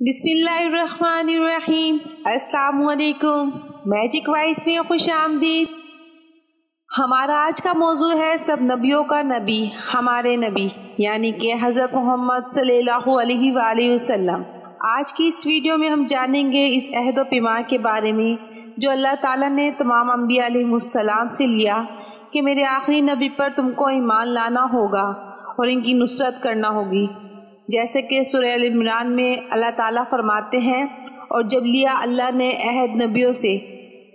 بسم اللہ الرحمن الرحیم۔ السلام علیکم، میجک وائس میں خوش آمدید۔ ہمارا آج کا موضوع ہے سب نبیوں کا نبی، ہمارے نبی یعنی کہ حضرت محمد صلی اللہ علیہ وآلہ وسلم۔ آج کی اس ویڈیو میں ہم جانیں گے اس عہد و پیمان کے بارے میں جو اللہ تعالیٰ نے تمام انبیاء علیہ السلام سے لیا کہ میرے آخری نبی پر تم کو ایمان لانا ہوگا اور ان کی نصرت کرنا ہوگی، جیسے کہ سورہ ال عمران میں اللہ تعالیٰ فرماتے ہیں، اور جب لیا اللہ نے عہد نبیوں سے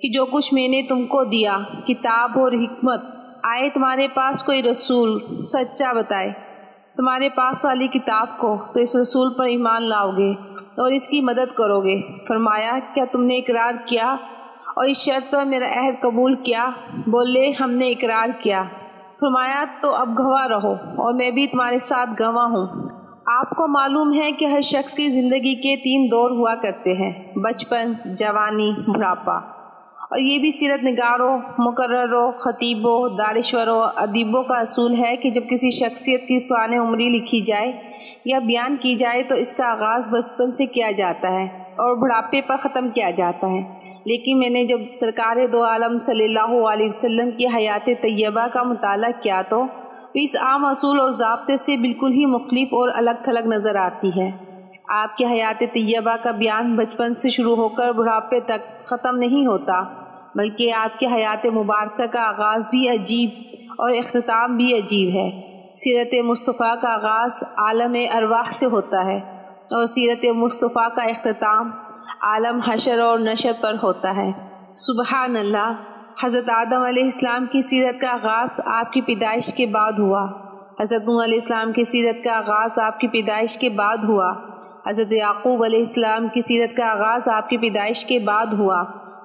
کہ جو کچھ میں نے تم کو دیا کتاب اور حکمت، آئے تمہارے پاس کوئی رسول سچا بتائے تمہارے پاس والی کتاب کو تو اس رسول پر ایمان لاؤ گے اور اس کی مدد کرو گے۔ فرمایا کیا تم نے اقرار کیا اور اس شرط پر میرا عہد قبول کیا؟ بولے ہم نے اقرار کیا۔ فرمایا تو اب گواہ رہو اور میں بھی تمہارے ساتھ گواہ ہوں۔ آپ کو معلوم ہے کہ ہر شخص کی زندگی کے 3 دور ہوا کرتے ہیں، بچپن، جوانی، بڑھاپا، اور یہ بھی سیرت نگاروں، مقرروں، خطیبوں، دانشوروں، ادیبوں کا اصول ہے کہ جب کسی شخصیت کی سوانح عمری لکھی جائے یا بیان کی جائے تو اس کا آغاز بچپن سے کیا جاتا ہے اور بڑھاپے پر ختم کیا جاتا ہے۔ لیکن میں نے جب سرکار دو عالم صلی اللہ علیہ وسلم کی حیات طیبہ کا مطالعہ کیا تو اس عام اصول اور ضابطے سے بالکل ہی مختلف اور الگ تھلگ نظر آتی ہے۔ آپ کی حیات طیبہ کا بیان بچپن سے شروع ہو کر بڑھاپے تک ختم نہیں ہوتا، بلکہ آپ کی حیات مبارکہ کا آغاز بھی عجیب اور اختتام بھی عجیب ہے۔ سیرت مصطفیٰ کا آغاز عالم ارواح سے ہوتا ہے اور سیرت مصطفیٰ کا اختتام عالم حشر اور نشر پر ہوتا ہے۔ سبحان اللہ۔ حضرت آدم علیہ السلام کی سیرت کا آغاز آپ کی پیدائش کے بعد ہوا، حضرت نوح علیہ السلام کی سیرت کا آغاز آپ کی پیدائش کے بعد ہوا، حضرت یعقوب علیہ السلام کی سیرت کا آغاز آپ کی پیدائش کے بعد ہوا،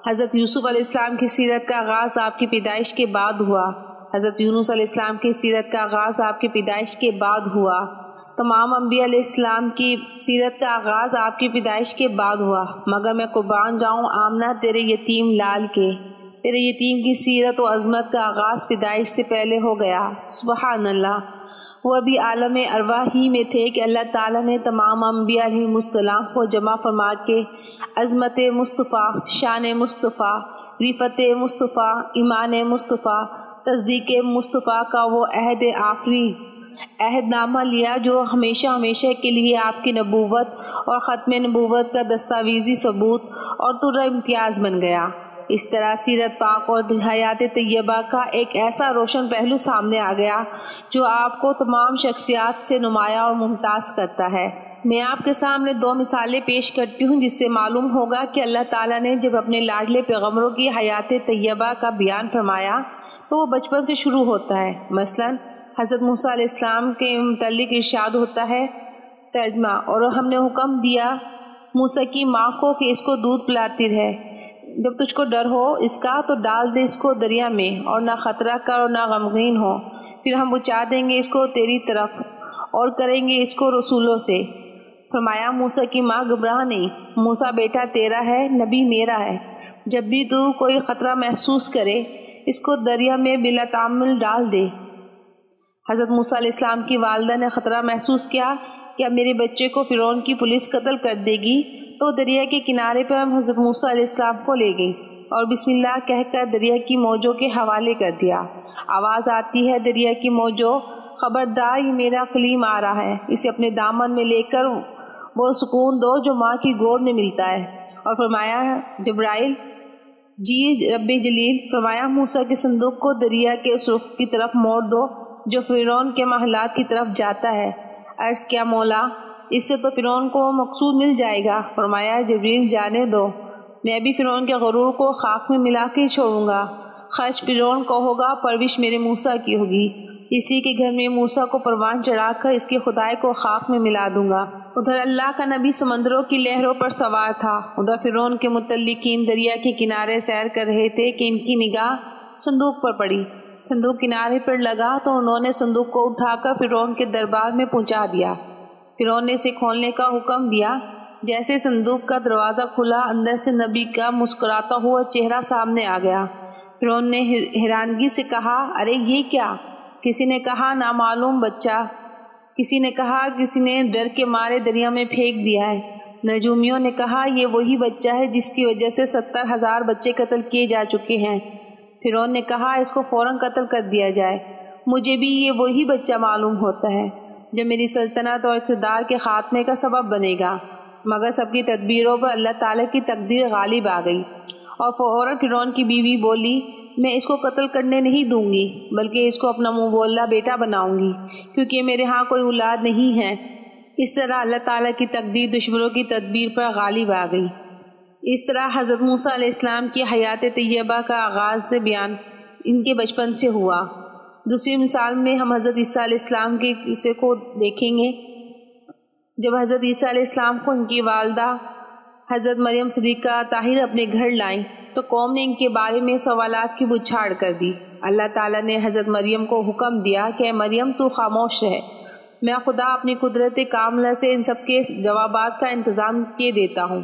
حضرت یوسف علیہ السلام کی سیرت کا آغاز آپ کی پیدائش کے بعد ہوا، حضرت یونس علیہ السلام کی سیرت کا آغاز آپ کی پیدائش کے بعد ہوا، تمام انبیاء علیہ السلام کی سیرت کا آغاز آپ کی پیدائش کے بعد ہوا، مگر میں قربان جاؤں آمنہ تیرے یتیم لال کے، تیرے یتیم کی سیرت و عظمت کا آغاز پیدائش سے پہلے ہو گیا۔ سبحان اللہ۔ وہ ابھی عالم ارواح ہی میں تھے کہ اللہ تعالیٰ نے تمام انبیاء علیہ السلام کو جمع فرما کے عظمت مصطفیٰ، شان مصطفیٰ، رفعت مصطفیٰ، ایمان مصطفیٰ، تصدیق مصطفیٰ کا وہ عہد آخری عہد نامہ لیا جو ہمیشہ ہمیشہ کے لیے آپ کی نبوت اور ختم نبوت کا دستاویزی ثبوت اور طرح امتیاز بن گیا۔ اس طرح سیرت پاک اور حیات طیبہ کا ایک ایسا روشن پہلو سامنے آ گیا جو آپ کو تمام شخصیات سے نمایاں اور ممتاز کرتا ہے۔ میں آپ کے سامنے 2 مثالیں پیش کرتی ہوں جس سے معلوم ہوگا کہ اللہ تعالیٰ نے جب اپنے لاڈلے پیغمبروں کی حیات طیبہ کا بیان فرمایا تو وہ بچپن سے شروع ہوتا ہے۔ مثلا حضرت موسیٰ علیہ السلام کے متعلق ارشاد ہوتا ہے، ترجمہ، اور ہم نے حکم دیا موسیٰ کی ماں کو کہ اس کو دودھ پلاتی رہے، جب تجھ کو ڈر ہو اس کا تو ڈال دے اس کو دریا میں، اور نہ خطرہ کر اور نہ غمگین ہو، پھر ہم بچا دیں گے اس کو تیری طرف اور کریں گے اس کو رسولوں سے۔ فرمایا موسیٰ کی ماں گھبرا نہیں، موسیٰ بیٹا تیرا ہے، نبی میرا ہے، جب بھی تو کوئی خطرہ محسوس کرے اس کو دریا میں بلا تعامل ڈال دے۔ حضرت موسیٰ علیہ السلام کی والدہ نے خطرہ محسوس کیا کہ اب میرے بچے کو فرعون کی پولیس قتل کر دے گی، تو دریا کے کنارے پر ہم حضرت موسیٰ علیہ السلام کو لے گئی اور بسم اللہ کہہ کر دریا کی موجوں کے حوالے کر دیا۔ آواز آتی ہے دریا کی موجوں، خبردار یہ میرا کلیم آ رہا ہے، اسے اپنے دامن میں لے کر وہ سکون دو جو ماں کی گود میں ملتا ہے۔ اور فرمایا جبرائیل، جی رب جلیل، فرمایا موسیٰ کے صندوق کو دریا کے اس رخ کی طرف موڑ دو جو فرعون کے محلات کی طرف جاتا ہے۔ عرض کیا مولا، اس سے تو فرعون کو مقصود مل جائے گا۔ فرمایا جبریل جانے دو، میں بھی فرعون کے غرور کو خاک میں ملا کے چھوڑوں گا، خرچ فرعون کو ہوگا، پرورش میرے موسیٰ کی ہوگی، اسی کے گھر میں موسیٰ کو پروان چڑھا کر اس کے خدائے کو خاک میں ملا دوں گا۔ ادھر اللہ کا نبی سمندروں کی لہروں پر سوار تھا، ادھر فرعون کے متعلقین دریا کے کنارے سیر کر رہے تھے کہ ان کی نگاہ صندوق پر پڑی۔ صندوق کنارے پر لگا تو انہوں نے صندوق کو اٹھا کر فرعون کے دربار میں پہنچا دیا۔ فرعون نے اسے کھولنے کا حکم دیا۔ جیسے صندوق کا دروازہ کھلا، اندر سے نبی کا مسکراتا ہوا چہرہ سامنے آ گیا۔ فرعون نے حیرانگی سے کہا، ارے یہ کیا؟ کسی نے کہا نامعلوم بچہ، کسی نے کہا کسی نے ڈر کے مارے دریا میں پھینک دیا ہے، نجومیوں نے کہا یہ وہی بچہ ہے جس کی وجہ سے 70,000 بچے قتل کیے جا چکے ہیں۔ فرعون نے کہا اس کو فوراً قتل کر دیا جائے، مجھے بھی یہ وہی بچہ معلوم ہوتا ہے جو میری سلطنت اور اقتدار کے خاتمے کا سبب بنے گا۔ مگر سب کی تدبیروں پر اللہ تعالیٰ کی تقدیر غالب آ گئی اور فوراً فرعون کی بیوی بولی میں اس کو قتل کرنے نہیں دوں گی بلکہ اس کو اپنا منہ بولا بیٹا بناؤں گی، کیونکہ میرے ہاں کوئی اولاد نہیں ہے۔ اس طرح اللہ تعالیٰ کی تقدیر دشمنوں کی تدبیر پر غالب آ گئی۔ اس طرح حضرت موسیٰ علیہ السلام کی حیات طیبہ کا آغاز سے بیان ان کے بچپن سے ہوا۔ دوسری مثال میں ہم حضرت عیسیٰ علیہ السلام کے قصے کو دیکھیں گے۔ جب حضرت عیسیٰ علیہ السلام کو ان کی والدہ حضرت مریم صدیقہ طاہرہ اپنے گھر لائیں تو قوم نے ان کے بارے میں سوالات کی بچھاڑ کر دی۔ اللہ تعالیٰ نے حضرت مریم کو حکم دیا کہ اے مریم تو خاموش رہ، میں خدا اپنی قدرت کاملہ سے ان سب کے جوابات کا انتظام کیے دیتا ہوں۔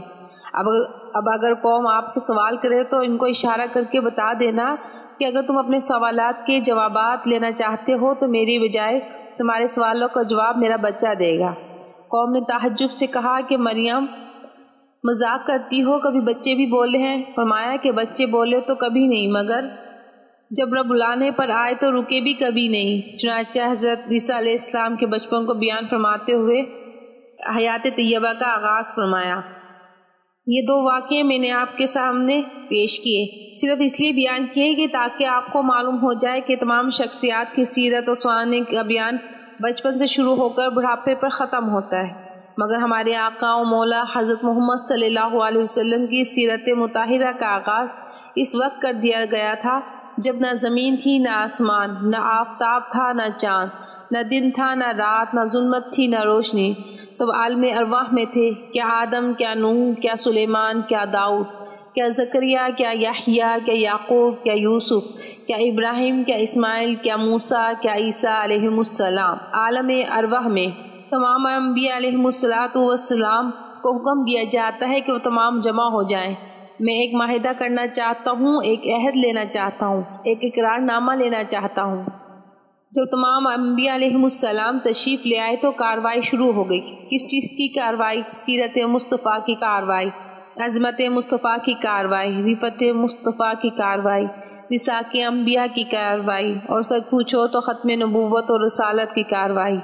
اب اگر قوم آپ سے سوال کرے تو ان کو اشارہ کر کے بتا دینا کہ اگر تم اپنے سوالات کے جوابات لینا چاہتے ہو تو میری بجائے تمہارے سوالوں کا جواب میرا بچہ دے گا۔ قوم نے تعجب سے کہا کہ مریم مذاق کرتی ہو، کبھی بچے بھی بولے ہیں؟ فرمایا کہ بچے بولے تو کبھی نہیں، مگر جب رب بلانے پر آئے تو رکے بھی کبھی نہیں۔ چنانچہ حضرت عیسیٰ علیہ السلام کے بچپن کو بیان فرماتے ہوئے حیات طیبہ کا آغاز فرمایا۔ یہ دو واقعے میں نے آپ کے سامنے پیش کیے، صرف اس لیے بیان کیے کہ تاکہ آپ کو معلوم ہو جائے کہ تمام شخصیات کی سیرت و سوانح کا بیان بچپن سے شروع ہو کر بڑھاپے پر ختم ہوتا ہے، مگر ہمارے آقا و مولا حضرت محمد صلی اللہ علیہ وسلم کی سیرت مطہرہ کا آغاز اس وقت کر دیا گیا تھا جب نہ زمین تھی، نہ آسمان، نہ آفتاب تھا، نہ چاند، نہ دن تھا، نہ رات، نہ ظلمت تھی، نہ روشنی، سب عالم ارواح میں تھے۔ کیا آدم، کیا نوح، کیا سلیمان، کیا داؤد، کیا زکریا، کیا یحییٰ، کیا یعقوب، کیا یوسف، کیا ابراہیم، کیا اسماعیل، کیا موسیٰ، کیا عیسیٰ علیہم السلام۔ عالم ارواح میں تمام انبیاء علیہم السلام کو حکم دیا جاتا ہے کہ وہ تمام جمع ہو جائیں۔ میں ایک معاہدہ کرنا چاہتا ہوں، ایک عہد لینا چاہتا ہوں، ایک اقرار نامہ لینا چاہتا ہوں۔ جب تمام انبیاء علیہم السلام تشریف لے آئے تو کاروائی شروع ہو گئی۔ کس چیز کی کاروائی؟ سیرت مصطفیٰ کی کاروائی، عظمت مصطفیٰ کی کاروائی، رفعت مصطفیٰ کی کاروائی، وثاق انبیاء کی کاروائی، اور سچ پوچھو تو ختم نبوت اور رسالت کی کاروائی۔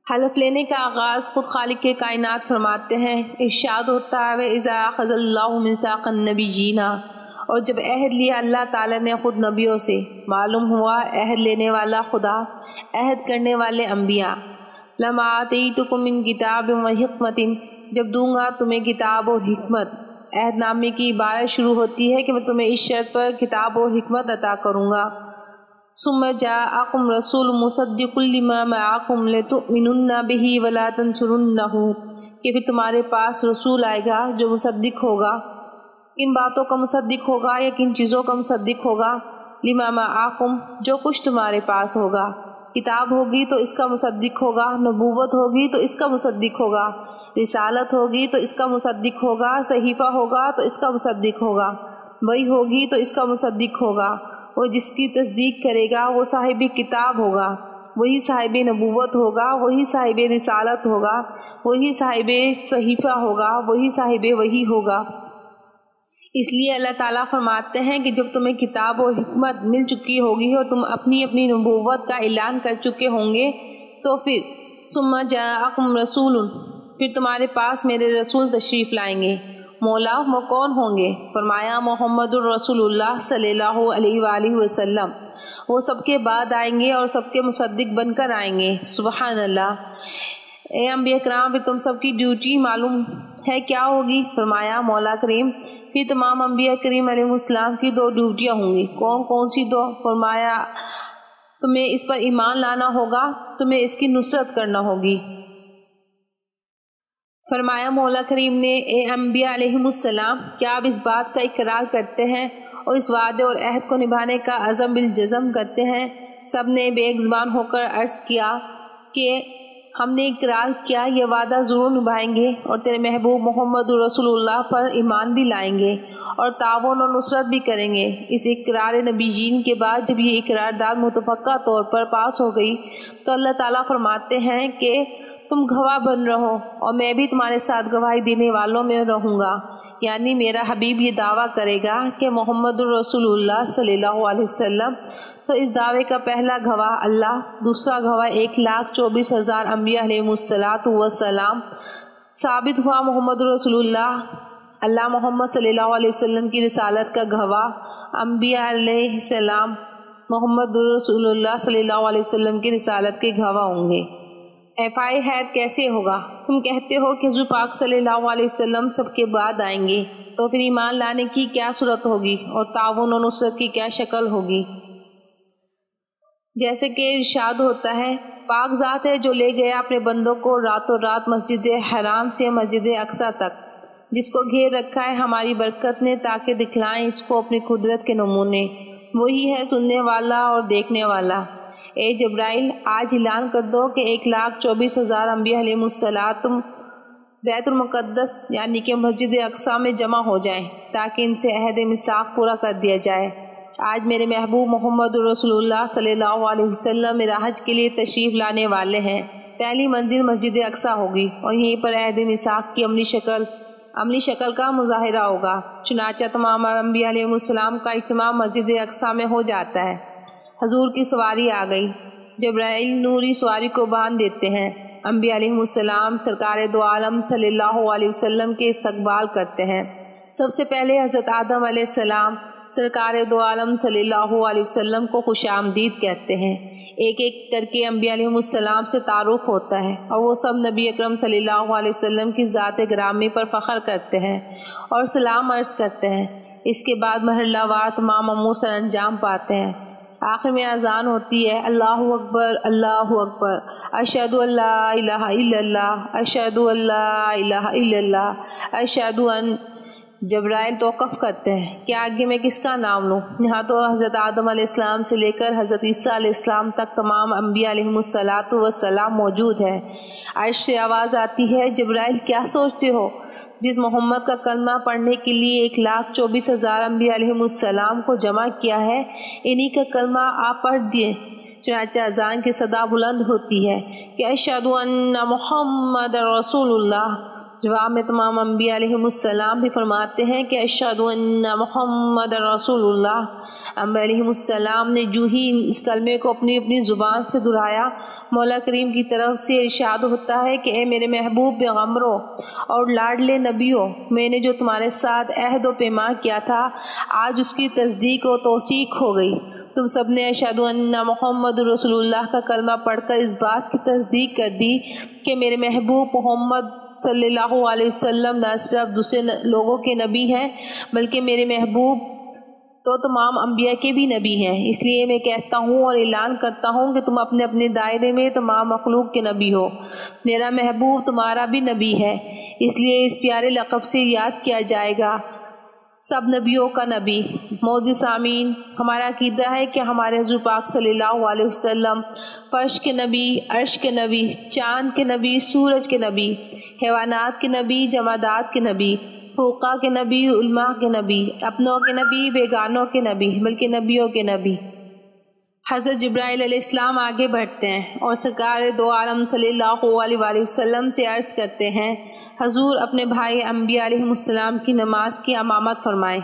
حلف لینے کا آغاز خود خالق کے کائنات فرماتے ہیں، ارشاد ہوتا ہے وَإِذَا أَخَذَ اللَّهُ مِيثَاقَ النَّبِيِّينَ، اور جب عہد لیا اللہ تعالیٰ نے خود نبیوں سے، معلوم ہوا عہد لینے والا خدا، عہد کرنے والے انبیاء۔ لَمَا آتَيْتُكُم مِّن كِتَابٍ وَحِکْمَةٍ، جب دوں گا تمہیں کتاب و حکمت۔ عہد نامے کی عبارت شروع ہوتی ہے کہ میں تمہیں اس شرط پر کتاب و حکمت عطا کروں گا۔ ثم جاءکم رسول مصدق لما معکم لتؤمنن بہ ولا تنصرنہ، کہ پھر تمہارے پاس رسول آئے گا جو مصدق ہوگا۔ کن باتوں کا مصدق ہوگا یا کن چیزوں کا مصدق ہوگا؟ لما معکم، جو کچھ تمہارے پاس ہوگا۔ کتاب ہوگی تو اس کا مصدق ہوگا، نبوت ہوگی تو اس کا مصدق ہوگا، رسالت ہوگی تو اس کا مصدق ہوگا، صحیفہ ہوگا تو اس کا مصدق ہوگا، وحی ہوگی تو اس کا مصدق ہوگا۔ اور جس کی تصدیق کرے گا وہ صاحب کتاب ہوگا، وہی صاحب نبوت ہوگا، وہی صاحب رسالت ہوگا، وہی صاحب صحیفہ ہوگا، وہی صاحب وحی ہوگا۔ اس لیے اللہ تعالیٰ فرماتے ہیں کہ جب تمہیں کتاب و حکمت مل چکی ہوگی اور تم اپنی اپنی نبوت کا اعلان کر چکے ہوں گے تو پھر ثم جاءکم رسول، پھر تمہارے پاس میرے رسول تشریف لائیں گے۔ مولا وہ کون ہوں گے؟ فرمایا محمد الرسول اللہ صلی اللہ علیہ وآلہ وسلم، وہ سب کے بعد آئیں گے اور سب کے مصدق بن کر آئیں گے۔ سبحان اللہ۔ اے انبیاء کرام، پھر تم سب کی ڈیوٹی معلوم ہے کیا ہوگی؟ فرمایا مولا کریم پھر تمام انبیاء کریم علیہ السلام کی دو ڈیوٹیاں ہوں گی۔ کون کون سی دو؟ فرمایا تمہیں اس پر ایمان لانا ہوگا، تمہیں اس کی نصرت کرنا ہوگی۔ فرمایا مولا کریم نے اے انبیاء علیہم السلام، کیا آپ اس بات کا اقرار کرتے ہیں اور اس وعدے اور عہد کو نبھانے کا عزم بالجزم کرتے ہیں؟ سب نے بے ایک زبان ہو کر عرض کیا کہ ہم نے اقرار کیا، یہ وعدہ ضرور نبھائیں گے اور تیرے محبوب محمد رسول اللہ پر ایمان بھی لائیں گے اور تعاون اور نصرت بھی کریں گے۔ اس اقرار نبی جین کے بعد جب یہ اقرارداد متفقہ طور پر پاس ہو گئی تو اللہ تعالیٰ فرماتے ہیں کہ تم گواہ بن رہو اور میں بھی تمہارے ساتھ گواہی دینے والوں میں رہوں گا، یعنی میرا حبیب یہ دعویٰ کرے گا کہ محمد الرسول اللہ صلی اللہ علیہ وسلم، تو اس دعوے کا پہلا گواہ اللہ، دوسرا گواہ 1,24,000 انبیاء علیہم السلام، ثابت ہوا محمد الرسول اللہ محمد صلی اللہ علیہ وسلم کی رسالت کا گواہ، انبیاء علیہ السلام محمد الرسول اللہ صلی اللہ علیہ وسلم کی رسالت کے گواہ ہوں گے۔ ایفائے حید کیسے ہوگا؟ تم کہتے ہو کہ حضور پاک صلی اللہ علیہ وسلم سب کے بعد آئیں گے، تو پھر ایمان لانے کی کیا صورت ہوگی اور تعاون و نصرت کی کیا شکل ہوگی؟ جیسے کہ ارشاد ہوتا ہے، پاک ذات ہے جو لے گیا اپنے بندوں کو راتوں رات مسجد حرام سے مسجد اقصیٰ تک، جس کو گھیر رکھا ہے ہماری برکت نے تاکہ دکھلائیں اس کو اپنی قدرت کے نمونے، وہی ہے سننے والا اور دیکھنے والا۔ اے جبرائیل، آج اعلان کر دو کہ 1,24,000 انبیاء علیہم السلام بیت المقدس یعنی کہ مسجد اقصیٰ میں جمع ہو جائیں تاکہ ان سے عہد میثاق پورا کر دیا جائے۔ آج میرے محبوب محمد رسول اللہ صلی اللہ علیہ وسلم میرا حج کے لیے تشریف لانے والے ہیں۔ پہلی منزل مسجد اقصیٰ ہوگی اور یہیں پر عہد میثاق کی عملی شکل کا مظاہرہ ہوگا۔ چنانچہ تمام انبیاء علیہ السلام کا اجتماع مسجد اقصیٰ میں ہو جاتا ہے۔ حضور کی سواری آ گئی، جبرائیل نوری سواری کو باندھ دیتے ہیں۔ انبیاء علیہ السلام سرکار دو عالم صلی اللہ علیہ وسلم کے استقبال کرتے ہیں۔ سب سے پہلے حضرت آدم علیہ السلام سرکار دو عالم صلی اللہ علیہ وسلم کو خوش آمدید کہتے ہیں۔ ایک ایک کر کے انبیاء علیہ السلام سے تعارف ہوتا ہے اور وہ سب نبی اکرم صلی اللہ علیہ وسلم کی ذات گرامی پر فخر کرتے ہیں اور سلام عرض کرتے ہیں۔ اس کے بعد مرحلہ وار تمام امور سر انجام پاتے ہیں۔ آخر میں اذان ہوتی ہے، اللہ اکبر اللہ اکبر، اشہد ان لا الہ الا اللہ، اشہد ان لا الہ الا اللہ، اشہد ان۔ جبرائیل توقف کرتے ہیں کہ آگے میں کس کا نام لوں؟ یہاں تو حضرت آدم علیہ السلام سے لے کر حضرت عیسیٰ علیہ السلام تک تمام انبیاء علیہم السلام موجود ہیں۔ عرش سے آواز آتی ہے، جبرائیل کیا سوچتے ہو؟ جس محمد کا کلمہ پڑھنے کے لیے 1,24,000 انبیاء علیہم السلام کو جمع کیا ہے، انہی کا کلمہ آپ پڑھ دیے۔ چنانچہ اذان کی صدا بلند ہوتی ہے کہ اشہد ان محمد رسول اللہ۔ جواب میں تمام انبیاء علیہم السلام بھی فرماتے ہیں کہ اشہد ان محمد رسول اللہ۔ انبیاء علیہم السلام نے جو ہی اس کلمے کو اپنی اپنی زبان سے دہرایا، مولا کریم کی طرف سے ارشاد ہوتا ہے کہ اے میرے محبوب پیغمبروں اور لاڈلے نبیوں، میں نے جو تمہارے ساتھ عہد و پیمان کیا تھا، آج اس کی تصدیق و توثیق ہو گئی۔ تم سب نے اشہد ان محمد رسول اللہ کا کلمہ پڑھ کر اس بات کی تصدیق کر دی کہ میرے محبوب محمد صلی اللہ علیہ وسلم نہ صرف دوسرے لوگوں کے نبی ہیں بلکہ میرے محبوب تو تمام انبیاء کے بھی نبی ہیں۔ اس لیے میں کہتا ہوں اور اعلان کرتا ہوں کہ تم اپنے اپنے دائرے میں تمام مخلوق کے نبی ہو۔ میرا محبوب تمہارا بھی نبی ہے، اس لیے اس پیارے لقب سے یاد کیا جائے گا، سب نبیوں کا نبی۔ معزز سامعین، ہمارا عقیدہ ہے کہ ہمارے حضور پاک صلی اللہ علیہ وسلم فرش کے نبی، عرش کے نبی، چاند کے نبی، سورج کے نبی، حیوانات کے نبی، جمادات کے نبی، فوقا کے نبی، علماء کے نبی، اپنوں کے نبی، بیگانوں کے نبی، بلکہ نبیوں کے نبی۔ حضرت جبرائیل علیہ السلام آگے بڑھتے ہیں اور سرکار دو عالم صلی اللہ علیہ وآلہ وسلم سے عرض کرتے ہیں، حضور اپنے بھائی انبیاء علیہ السلام کی نماز کی امامت فرمائیں۔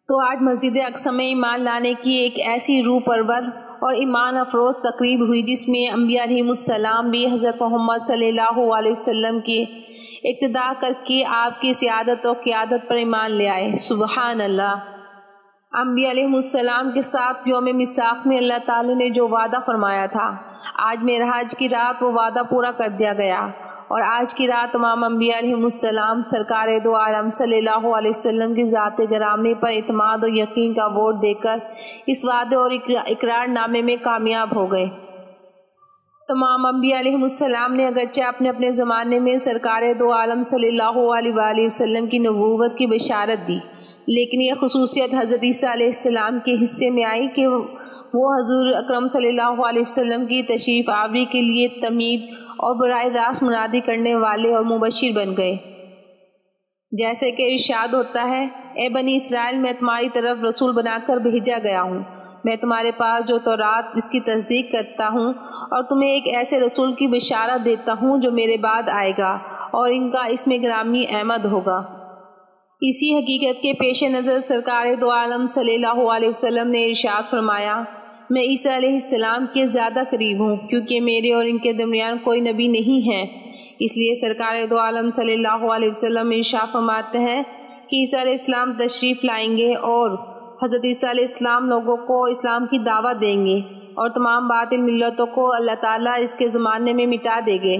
تو آج مسجد اقصیٰ میں ایمان لانے کی ایک ایسی روح پرور اور ایمان افروز تقریب ہوئی جس میں انبیاء علیہ السلام بھی حضرت محمد صلی اللہ علیہ وسلم کی اقتداء کر کے آپ کی سیادت و قیادت پر ایمان لے آئے۔ سبحان اللہ۔ انبیاء علیہ السلام کے ساتھ یوم میثاق میں اللہ تعالی نے جو وعدہ فرمایا تھا، آج معراج کی رات وہ وعدہ پورا کر دیا گیا، اور آج کی رات تمام انبیاء علیہ السلام سرکار دو عالم صلی اللہ علیہ وسلم کی ذات گرامی پر اعتماد و یقین کا ووٹ دے کر اس وعدے اور اقرار نامے میں کامیاب ہو گئے۔ تمام انبیاء علیہ السلام نے اگرچہ اپنے اپنے زمانے میں سرکار دو عالم صلی اللہ علیہ وآلہ وسلم کی نبوت کی بشارت دی، لیکن یہ خصوصیت حضرت عیسیٰ علیہ السلام کے حصے میں آئی کہ وہ حضور اکرم صلی اللہ علیہ وسلم کی تشریف آوری کے لیے تمہید اور براہ راست منادی کرنے والے اور مبشر بن گئے۔ جیسے کہ ارشاد ہوتا ہے، اے بنی اسرائیل، میں تمہاری طرف رسول بنا کر بھیجا گیا ہوں، میں تمہارے پاس جو تورات اس کی تصدیق کرتا ہوں اور تمہیں ایک ایسے رسول کی بشارت دیتا ہوں جو میرے بعد آئے گا اور ان کا اس میں گرامی احمد ہوگا۔ اسی حقیقت کے پیش نظر سرکار دو عالم صلی اللہ علیہ وسلم نے ارشاد فرمایا، میں عیسیٰ علیہ السلام کے زیادہ قریب ہوں کیونکہ میرے اور ان کے درمیان کوئی نبی نہیں ہے۔ اس لیے سرکار دو عالم صلی اللہ علیہ وسلم ارشاد فرماتے ہیں کہ عیسیٰ علیہ السلام تشریف لائیں گے اور حضرت عیسیٰ علیہ السلام لوگوں کو اسلام کی دعوت دیں گے اور تمام باطل ملتوں کو اللہ تعالیٰ اس کے زمانے میں مٹا دے گے،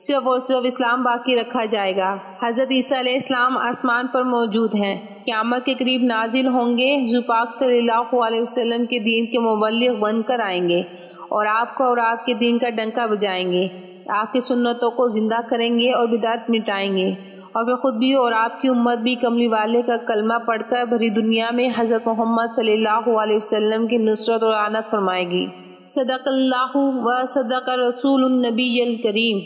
صرف اور صرف اسلام باقی رکھا جائے گا۔ حضرت عیسیٰ علیہ السلام آسمان پر موجود ہیں، قیامت کے قریب نازل ہوں گے، حضور پاک صلی اللہ علیہ وسلم کے دین کے مبلغ بن کر آئیں گے اور آپ کو اور آپ کے دین کا ڈنکا بجائیں گے، آپ کی سنتوں کو زندہ کریں گے اور بدعت مٹائیں گے، اور وہ خود بھی اور آپ کی امت بھی کملی والے کا کلمہ پڑھ کر بھری دنیا میں حضرت محمد صلی اللہ علیہ وسلم کی نصرت اور اعانت فرمائے گی۔ صدق اللہ و صدق رسول النبی الکریم۔